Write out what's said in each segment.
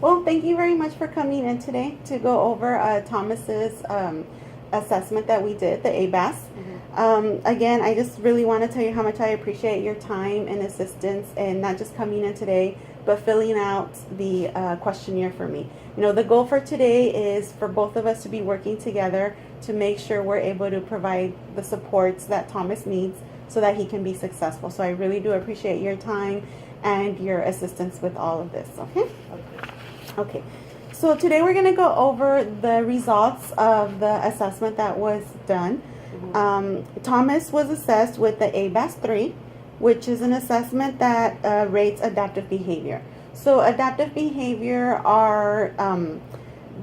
Well, thank you very much for coming in today to go over Thomas's assessment that we did, the ABAS. Again, I just really want to tell you how much I appreciate your time and assistance, and not just coming in today, but filling out the questionnaire for me. You know, the goal for today is for both of us to be working together to make sure we're able to provide the supports that Thomas needs so that he can be successful. So I really do appreciate your time and your assistance with all of this, okay? Okay. So today we're going to go over the results of the assessment that was done. Thomas was assessed with the ABAS 3, which is an assessment that rates adaptive behavior. So adaptive behavior are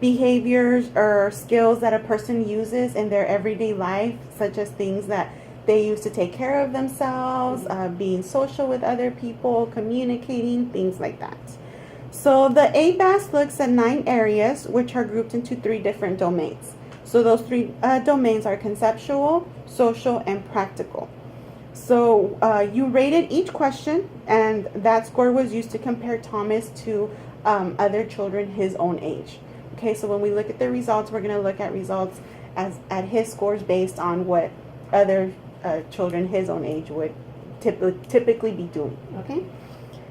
behaviors or skills that a person uses in their everyday life, such as things that they use to take care of themselves, being social with other people, communicating, things like that. So the ABAS looks at 9 areas, which are grouped into 3 different domains. So those 3 domains are conceptual, social, and practical. So you rated each question, and that score was used to compare Thomas to other children his own age. Okay, so when we look at the results, we're going to look at results at his scores based on what other children his own age would typically be doing. Okay,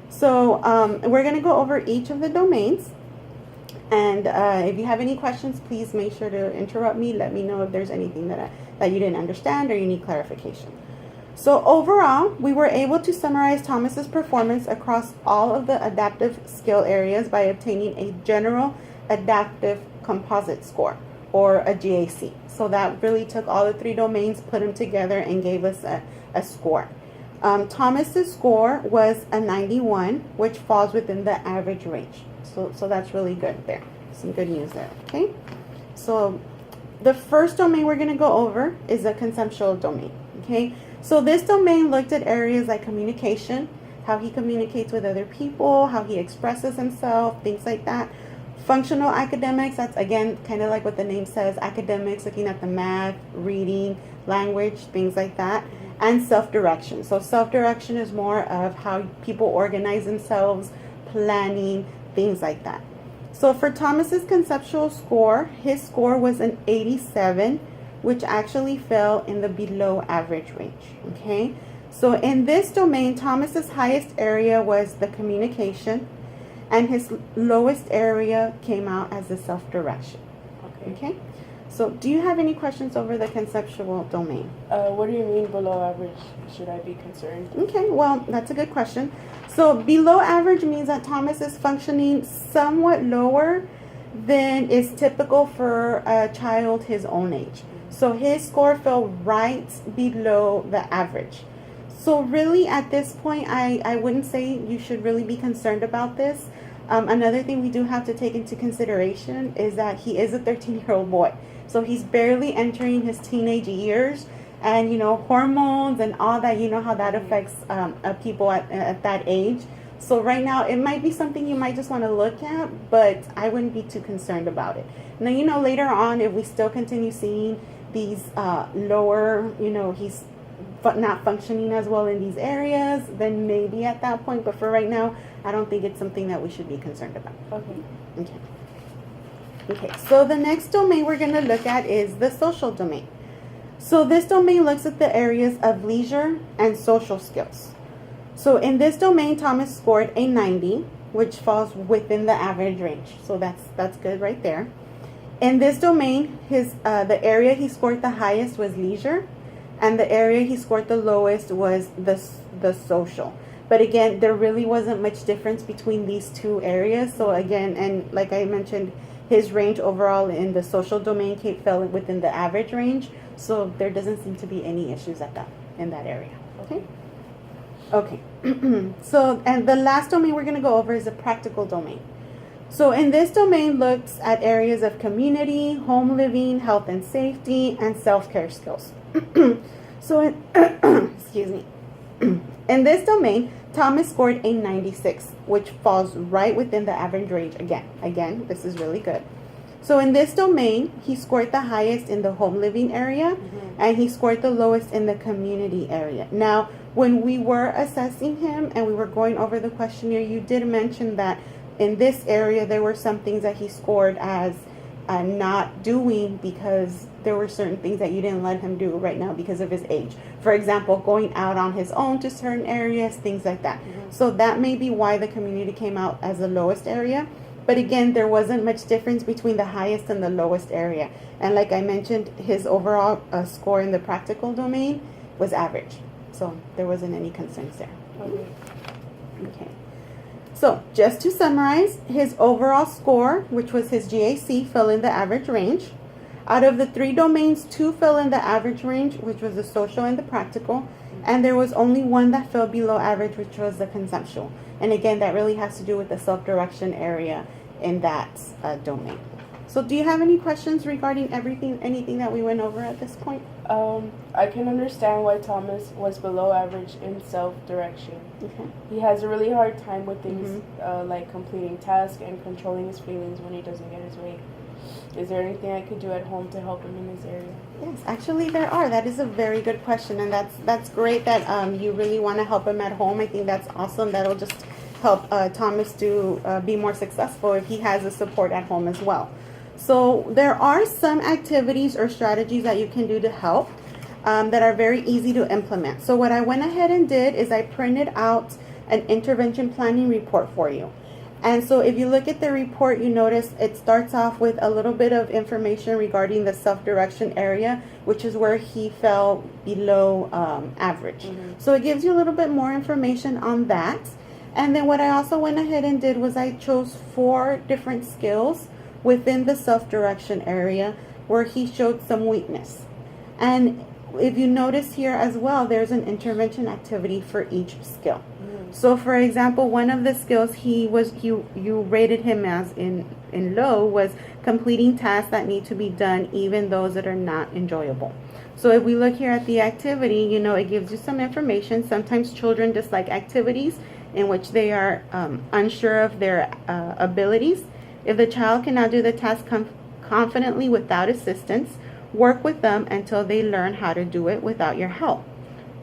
so we're going to go over each of the domains. And if you have any questions, please make sure to interrupt me. Let me know if there's anything that you didn't understand or you need clarification. So overall, we were able to summarize Thomas's performance across all of the adaptive skill areas by obtaining a general adaptive composite score, or a GAC. So that really took all the 3 domains, put them together, and gave us a score. Thomas's score was a 91, which falls within the average range. So that's really good there. Some good news there, okay? So the first domain we're going to go over is the conceptual domain, okay? So this domain looked at areas like communication, how he communicates with other people, how he expresses himself, things like that. Functional academics, that's again kind of like what the name says, academics, looking at the math, reading, language, things like that. And self-direction. So self-direction is more of how people organize themselves, planning, things like that. So for Thomas's conceptual score, his score was an 87, which actually fell in the below average range. Okay, so in this domain, Thomas's highest area was the communication, and his lowest area came out as the self-direction. Okay, so do you have any questions over the conceptual domain? What do you mean below average? Should I be concerned? Okay, well, that's a good question. So below average means that Thomas is functioning somewhat lower than is typical for a child his own age. So his score fell right below the average. So really at this point, I wouldn't say you should really be concerned about this. Another thing we do have to take into consideration is that he is a 13-year-old boy. So he's barely entering his teenage years. And, you know, hormones and all that, you know how that affects people at that age. So right now, it might be something you might just want to look at, but I wouldn't be too concerned about it. Now, you know, later on, if we still continue seeing these lower, you know, he's not functioning as well in these areas, then maybe at that point. But for right now, I don't think it's something that we should be concerned about. Okay, so the next domain we're going to look at is the social domain. So this domain looks at the areas of leisure and social skills. So in this domain, Thomas scored a 90, which falls within the average range. So that's good right there. In this domain, the area he scored the highest was leisure, and the area he scored the lowest was the social. But again, there really wasn't much difference between these 2 areas. So again, and like I mentioned, his range overall in the social domain fell within the average range. So there doesn't seem to be any issues in that area. Okay. So, and the last domain we're going to go over is the practical domain. So in this domain looks at areas of community, home living, health and safety, and self-care skills. So excuse me. In this domain, Thomas scored a 96, which falls right within the average range again. Again, this is really good. So in this domain, he scored the highest in the home living area, and he scored the lowest in the community area. Now, when we were assessing him and we were going over the questionnaire, you did mention that in this area, there were some things that he scored as not doing because there were certain things that you didn't let him do right now because of his age. For example, going out on his own to certain areas, things like that. So that may be why the community came out as the lowest area. But again, there wasn't much difference between the highest and the lowest area. And like I mentioned, his overall score in the practical domain was average. So there wasn't any concerns there. Okay. So just to summarize, his overall score, which was his GAC, fell in the average range. Out of the 3 domains, 2 fell in the average range, which was the social and the practical. And there was only 1 that fell below average, which was the conceptual. And again, that really has to do with the self-direction area in that domain. So do you have any questions regarding anything that we went over at this point? I can understand why Thomas was below average in self-direction. Okay. He has a really hard time with things like completing tasks and controlling his feelings when he doesn't get his way. Is there anything I could do at home to help him in this area? Yes, actually there are. That is a very good question, and that's great that you really want to help him at home. I think that's awesome. That'll just help Thomas to be more successful if he has the support at home as well. So there are some activities or strategies that you can do to help that are very easy to implement. So what I went ahead and did is I printed out an intervention planning report for you. And so if you look at the report, you notice it starts off with a little bit of information regarding the self-direction area, which is where he fell below average. So it gives you a little bit more information on that. And then what I also went ahead and did was I chose 4 different skills within the self-direction area where he showed some weakness. And if you notice here as well, there's an intervention activity for each skill. So for example, one of the skills you rated him as in low was completing tasks that need to be done, even those that are not enjoyable. So if we look here at the activity, you know, it gives you some information. Sometimes children dislike activities in which they are unsure of their abilities. If the child cannot do the task confidently without assistance, work with them until they learn how to do it without your help.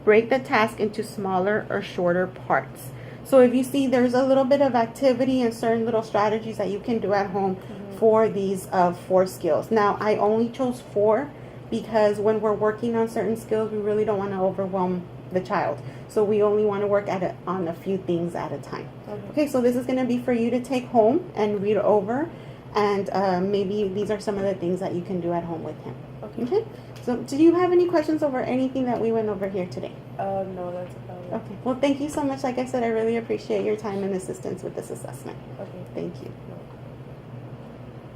Break the task into smaller or shorter parts. So if you see, there's a little bit of activity and certain little strategies that you can do at home for these 4 skills. Now, I only chose 4 because when we're working on certain skills, we really don't want to overwhelm the child. So we only want to work on a few things at a time. Okay, so this is going to be for you to take home and read over. And maybe these are some of the things that you can do at home with him. Okay. So do you have any questions over anything that we went over here today? No, that's about it. Okay. Well, thank you so much. Like I said, I really appreciate your time and assistance with this assessment. Okay. Thank you.